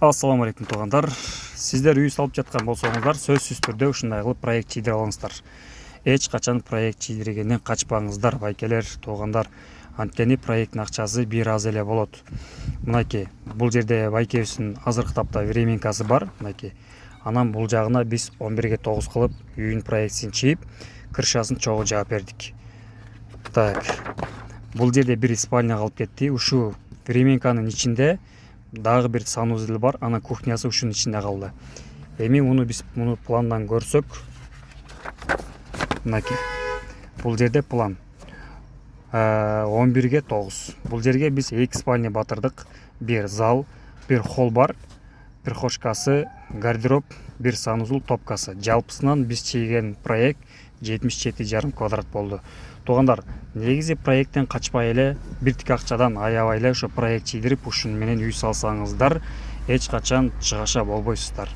Ассаламу алейкум туугандар. Сиздер үй салып жаткан болсоңуздар, сөзсүз түрдө ушундай кылып проект чийдире алыңыздар. Эч качан проект чийдиргенден качпаңыздар, байкелер, туугандар. Анткени проекттин акчасы бир аз эле болот. Мынакей, бул жерде байкебиздин азыркы тапта временкасы бар, мынакей. Анан бул жагына биз 11-ге 9 кылып үйүн проектин чийип, крышасын чогуу жаап бердик. Так. Бул жерде бир спальня калып кетти. Ушу временканын ичинде дагы бир санузел бар, анан кухнясы ушунун ичинде калды. Эми биз пландан көрсөк, мынакей. Бул жерде план 11-ге 9. Бул жерге биз 2 спальня батырдык. Бир зал, бир холл бар, бир хошкасы, гардероб, бир санузел, топкасы. Жалпысынан биз чийген проект 77,5 квадрат болду. Туугандар, негизи проекттен качпай эле, биртик акчадан аябай эле ошо проект чийдирип, ушун менен үй салсаңыздар, эч качан чыгаша болбойсуздар.